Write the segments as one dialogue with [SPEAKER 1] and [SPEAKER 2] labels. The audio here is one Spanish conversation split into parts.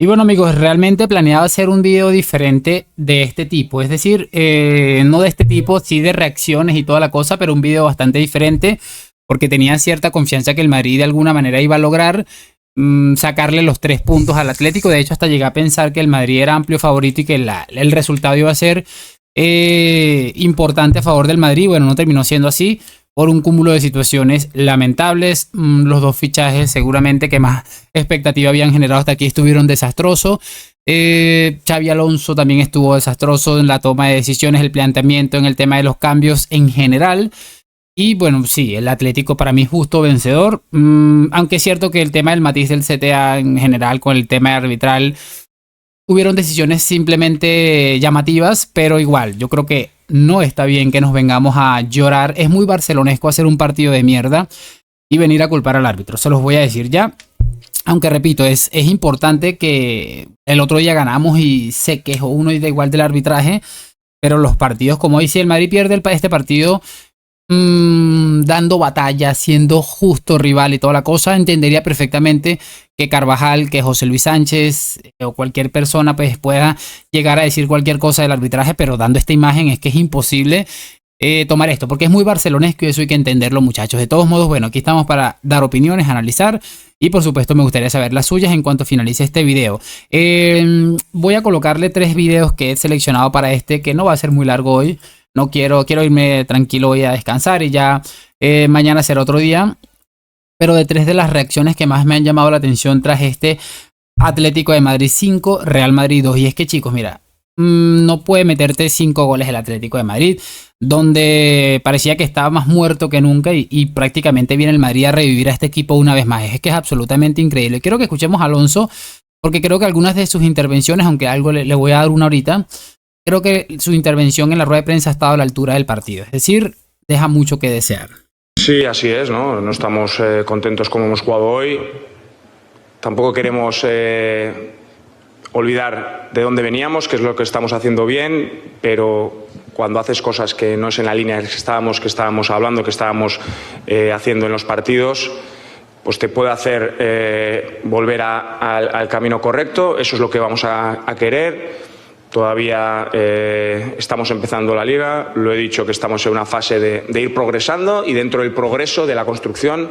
[SPEAKER 1] Y bueno amigos, realmente planeaba hacer un video diferente de este tipo, es decir, no de este tipo, sí de reacciones y toda la cosa, pero un video bastante diferente porque tenía cierta confianza que el Madrid de alguna manera iba a lograr sacarle los 3 puntos al Atlético. De hecho, hasta llegué a pensar que el Madrid era amplio favorito y que el resultado iba a ser importante a favor del Madrid. Bueno, no terminó siendo así por un cúmulo de situaciones lamentables. Los dos fichajes seguramente que más expectativa habían generado hasta aquí estuvieron desastrosos. Xabi Alonso también estuvo desastroso en la toma de decisiones, el planteamiento, en el tema de los cambios en general. Y bueno, sí, el Atlético para mí justo vencedor. Aunque es cierto que el tema del matiz del CTA en general con el tema arbitral hubieron decisiones simplemente llamativas, pero igual, yo creo que no está bien que nos vengamos a llorar. Es muy barcelonesco hacer un partido de mierda y venir a culpar al árbitro. Se los voy a decir ya. Aunque repito, es importante que el otro día ganamos y se quejó uno y da igual del arbitraje. Pero los partidos, como hoy, si el Madrid pierde este partido dando batalla, siendo justo rival y toda la cosa, entendería perfectamente que Carvajal, que José Luis Sánchez o cualquier persona pues pueda llegar a decir cualquier cosa del arbitraje, pero dando esta imagen es que es imposible tomar esto, porque es muy barcelonesco y eso hay que entenderlo, muchachos. De todos modos, bueno, aquí estamos para dar opiniones, analizar y por supuesto me gustaría saber las suyas en cuanto finalice este video. Voy a colocarle 3 videos que he seleccionado para este, que no va a ser muy largo hoy. No quiero irme tranquilo hoy a descansar y ya mañana será otro día. Pero de 3 de las reacciones que más me han llamado la atención tras este Atlético de Madrid 5, Real Madrid 2. Y es que chicos, mira, no puede meterte 5 goles el Atlético de Madrid, donde parecía que estaba más muerto que nunca y prácticamente viene el Madrid a revivir a este equipo una vez más. Es que es absolutamente increíble. Quiero que escuchemos a Alonso, porque creo que algunas de sus intervenciones, aunque algo le voy a dar una ahorita, creo que su intervención en la rueda de prensa ha estado a la altura del partido. Es decir, deja mucho que desear.
[SPEAKER 2] Sí, así es, ¿no? No estamos contentos como hemos jugado hoy. Tampoco queremos olvidar de dónde veníamos, que es lo que estamos haciendo bien, pero cuando haces cosas que no es en la línea que estábamos hablando, que estábamos haciendo en los partidos, pues te puede hacer volver al camino correcto. Eso es lo que vamos a querer. Todavía estamos empezando la liga, lo he dicho que estamos en una fase de ir progresando y dentro del progreso, de la construcción,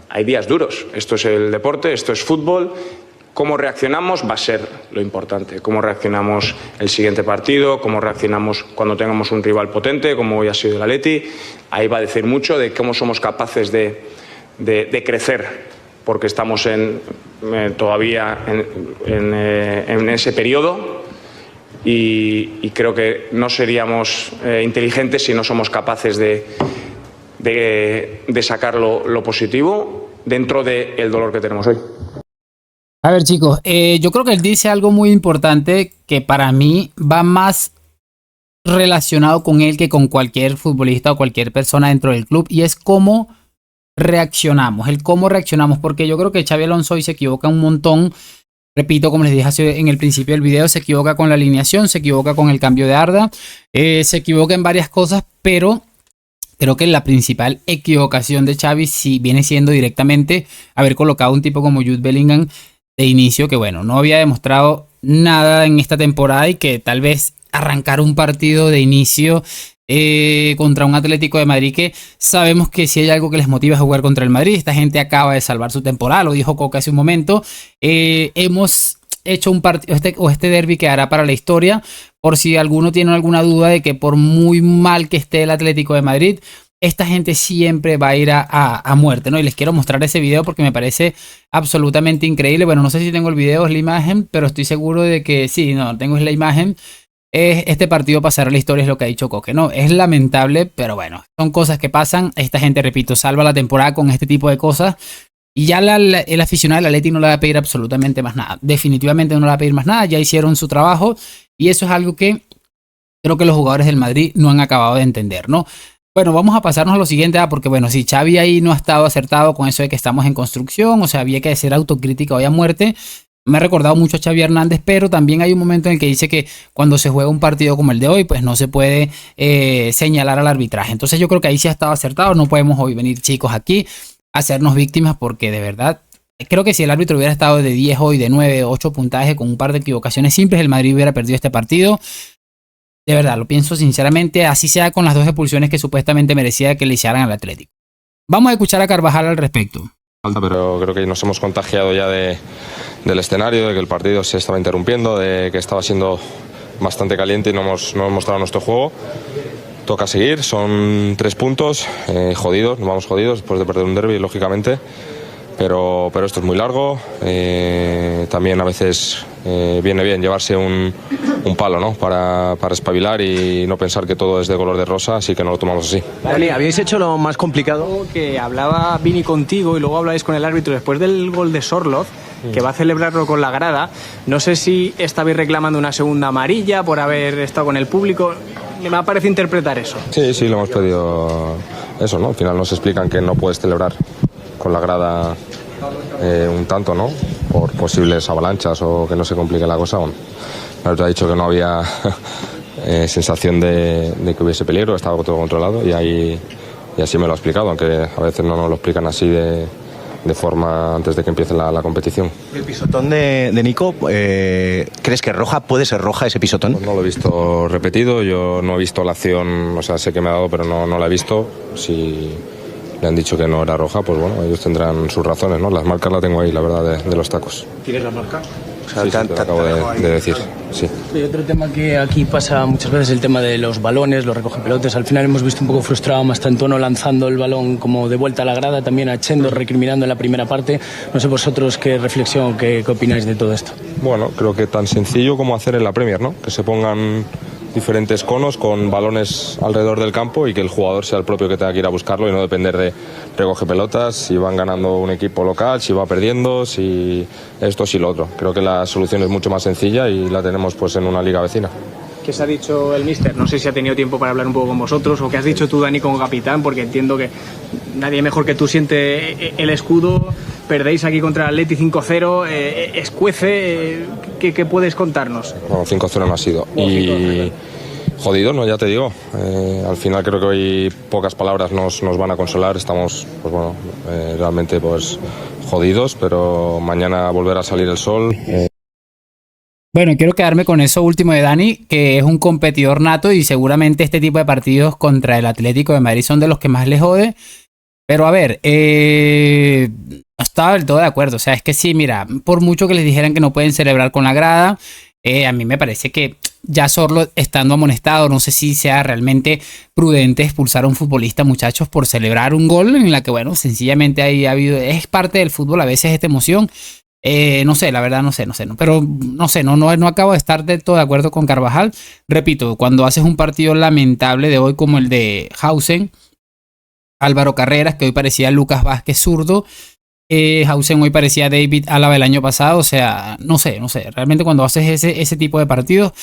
[SPEAKER 2] hay días duros. Esto es el deporte, esto es fútbol. Cómo reaccionamos va a ser lo importante. Cómo reaccionamos el siguiente partido, cómo reaccionamos cuando tengamos un rival potente, como hoy ha sido el Atleti. Ahí va a decir mucho de cómo somos capaces de crecer, porque estamos todavía en ese periodo. Y creo que no seríamos inteligentes si no somos capaces de sacar lo positivo dentro del dolor que tenemos hoy.
[SPEAKER 1] A ver chicos, yo creo que él dice algo muy importante que para mí va más relacionado con él que con cualquier futbolista o cualquier persona dentro del club, y es cómo reaccionamos, porque yo creo que Xabi Alonso hoy se equivoca un montón. Repito, como les dije en el principio del video, se equivoca con la alineación, se equivoca con el cambio de Arda, se equivoca en varias cosas, pero creo que la principal equivocación de Xavi sí viene siendo directamente haber colocado un tipo como Jude Bellingham de inicio, que bueno, no había demostrado nada en esta temporada y que tal vez arrancar un partido de inicio contra un Atlético de Madrid, que sabemos que si hay algo que les motiva a jugar contra el Madrid, esta gente acaba de salvar su temporada, lo dijo Coca hace un momento. Hemos hecho un partido, este derbi quedará para la historia, por si alguno tiene alguna duda de que por muy mal que esté el Atlético de Madrid, esta gente siempre va a ir a muerte, ¿no? Y les quiero mostrar ese video porque me parece absolutamente increíble. Bueno, no sé si tengo el video, es la imagen, pero estoy seguro de que sí, no, tengo la imagen. Este partido pasará a la historia, es lo que ha dicho Coque, ¿no? Es lamentable, pero bueno, son cosas que pasan. Esta gente, repito, salva la temporada con este tipo de cosas. Y ya el aficionado del Atleti no le va a pedir absolutamente más nada. Definitivamente no le va a pedir más nada. Ya hicieron su trabajo. Y eso es algo que creo que los jugadores del Madrid no han acabado de entender, ¿no? Bueno, vamos a pasarnos a lo siguiente, porque bueno, si Xavi ahí no ha estado acertado con eso de que estamos en construcción, o sea, había que hacer autocrítica hoy a muerte. Me ha recordado mucho a Xavi Hernández, pero también hay un momento en el que dice que cuando se juega un partido como el de hoy, pues no se puede señalar al arbitraje. Entonces yo creo que ahí sí ha estado acertado. No podemos hoy venir, chicos, aquí a hacernos víctimas, porque de verdad Creo que si el árbitro hubiera estado de 10 hoy, de 9, 8 puntajes con un par de equivocaciones simples, el Madrid hubiera perdido este partido. De verdad, lo pienso sinceramente, así sea con las 2 expulsiones que supuestamente merecía que le hicieran al Atlético. Vamos a escuchar a Carvajal al respecto.
[SPEAKER 3] Pero creo que nos hemos contagiado ya del escenario, de que el partido se estaba interrumpiendo, de que estaba siendo bastante caliente y no hemos mostrado nuestro juego. Toca seguir, son 3 puntos, jodidos, nos vamos jodidos después de perder un derbi, lógicamente. Pero esto es muy largo, también a veces viene bien llevarse un palo, ¿no? para espabilar y no pensar que todo es de color de rosa, así que no lo tomamos así.
[SPEAKER 4] Dani, habéis hecho lo más complicado, que hablaba Vini contigo y luego habláis con el árbitro después del gol de Sorloz, que va a celebrarlo con la grada. No sé si estabais reclamando una segunda amarilla por haber estado con el público. Me ha parecido interpretar eso.
[SPEAKER 3] Sí, lo hemos pedido eso, ¿no? Al final nos explican que no puedes celebrar con la grada un tanto, ¿no? Por posibles avalanchas o que no se complique la cosa. Bueno, el árbitro ha dicho que no había sensación de que hubiese peligro, estaba todo controlado y así me lo ha explicado, aunque a veces no nos lo explican así de forma antes de que empiece la competición.
[SPEAKER 4] ¿El pisotón de Nico, crees que roja? ¿Puede ser roja ese pisotón?
[SPEAKER 3] Pues no lo he visto repetido, yo no he visto la acción, o sea, sé que me ha dado, pero no la he visto. Si le han dicho que no era roja, pues bueno, ellos tendrán sus razones, ¿no? Las marcas las tengo ahí, la verdad, de los tacos.
[SPEAKER 4] ¿Tienes la marca?
[SPEAKER 3] O sea, sí, te lo acabo de decir, sí.
[SPEAKER 5] Y otro tema que aquí pasa muchas veces, el tema de los balones, los recogepelotes. Al final hemos visto un poco frustrado a Mastantuono lanzando el balón como de vuelta a la grada, también a Chendo recriminando en la primera parte. No sé vosotros qué reflexión, qué opináis de todo esto.
[SPEAKER 3] Bueno, creo que tan sencillo como hacer en la Premier, ¿no? Que se pongan diferentes conos con balones alrededor del campo y que el jugador sea el propio que tenga que ir a buscarlo y no depender de recoge pelotas, si van ganando un equipo local, si va perdiendo, si esto, si lo otro. Creo que la solución es mucho más sencilla y la tenemos pues en una liga vecina.
[SPEAKER 4] ¿Qué se ha dicho el míster? No sé si ha tenido tiempo para hablar un poco con vosotros o qué has dicho tú, Dani, como capitán, porque entiendo que nadie mejor que tú siente el escudo. Perdéis aquí contra el Atleti 5-0, escuece, ¿qué puedes contarnos?
[SPEAKER 3] Bueno, 5-0 no ha sido. Y jodido, ¿no? Ya te digo. Al final creo que hoy pocas palabras nos van a consolar. Estamos, pues bueno, realmente pues jodidos, pero mañana volverá a salir el sol.
[SPEAKER 1] Bueno, quiero quedarme con eso último de Dani, que es un competidor nato y seguramente este tipo de partidos contra el Atlético de Madrid son de los que más le jode. Pero a ver, no estaba del todo de acuerdo. O sea, es que sí, mira, por mucho que les dijeran que no pueden celebrar con la grada, a mí me parece que ya Sorlo estando amonestado, no sé si sea realmente prudente expulsar a un futbolista, muchachos, por celebrar un gol en la que, bueno, sencillamente ahí ha habido, es parte del fútbol a veces esta emoción. No sé, la verdad no sé, pero no sé, no acabo de estar del todo de acuerdo con Carvajal. Repito, cuando haces un partido lamentable de hoy como el de Hausen, Álvaro Carreras, que hoy parecía Lucas Vázquez zurdo, Hausen hoy parecía David Álava el año pasado, o sea, no sé, realmente cuando haces ese tipo de partidos,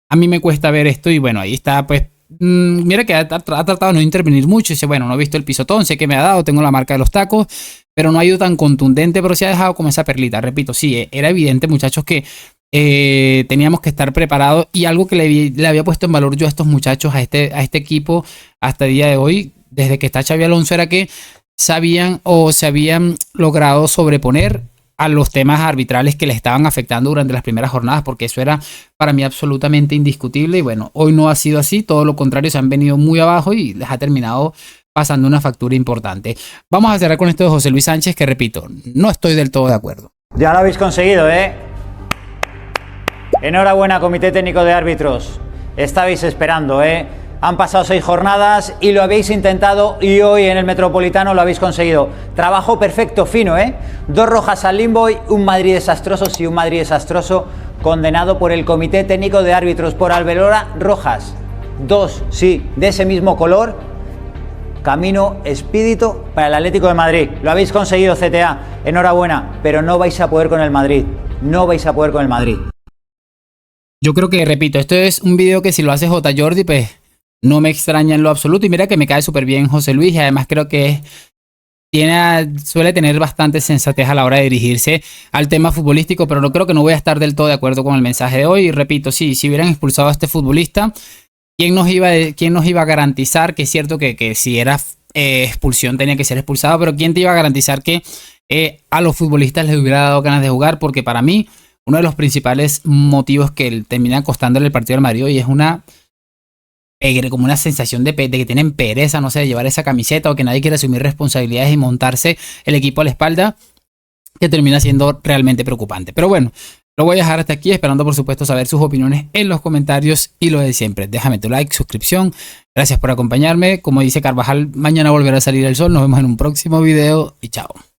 [SPEAKER 1] a mí me cuesta ver esto y bueno, ahí está, pues, mira que ha tratado de no intervenir mucho, dice, bueno, no he visto el pisotón, sé que me ha dado, tengo la marca de los tacos, pero no ha ido tan contundente, pero sí ha dejado como esa perlita, repito, sí, era evidente, muchachos, que teníamos que estar preparados y algo que le había puesto en valor yo a estos muchachos, a este equipo, hasta el día de hoy, desde que está Xabi Alonso, era que sabían o se habían logrado sobreponer a los temas arbitrales que les estaban afectando durante las primeras jornadas, porque eso era para mí absolutamente indiscutible y bueno, hoy no ha sido así, todo lo contrario, se han venido muy abajo y les ha terminado pasando una factura importante. Vamos a cerrar con esto de José Luis Sánchez, que repito, no estoy del todo de acuerdo.
[SPEAKER 6] Ya lo habéis conseguido, ¿eh? Enhorabuena, Comité Técnico de Árbitros. Estabais esperando, ¿eh? Han pasado 6 jornadas y lo habéis intentado y hoy en el Metropolitano lo habéis conseguido. Trabajo perfecto, fino, ¿eh? 2 rojas al limbo y un Madrid desastroso, sí, un Madrid desastroso condenado por el Comité Técnico de Árbitros por Alberola, rojas. 2, sí, de ese mismo color. Camino expedito para el Atlético de Madrid. Lo habéis conseguido, CTA. Enhorabuena, pero no vais a poder con el Madrid. No vais a poder con el Madrid.
[SPEAKER 1] Yo creo que, repito, esto es un video que si lo hace J. Jordi, pues no me extraña en lo absoluto. Y mira que me cae súper bien José Luis y además creo que suele tener bastante sensatez a la hora de dirigirse al tema futbolístico, pero no creo que no voy a estar del todo de acuerdo con el mensaje de hoy. Y repito, sí, si hubieran expulsado a este futbolista, ¿quién nos iba a garantizar que es cierto que si era expulsión tenía que ser expulsado? Pero ¿quién te iba a garantizar que a los futbolistas les hubiera dado ganas de jugar, porque para mí uno de los principales motivos que termina costándole el partido al Madrid hoy es como una sensación de que tienen pereza, no sé, de llevar esa camiseta, o que nadie quiere asumir responsabilidades y montarse el equipo a la espalda, que termina siendo realmente preocupante. Pero bueno, lo voy a dejar hasta aquí, esperando por supuesto saber sus opiniones en los comentarios, y lo de siempre, déjame tu like, suscripción. Gracias por acompañarme. Como dice Carvajal, mañana volverá a salir el sol. Nos vemos en un próximo video y chao.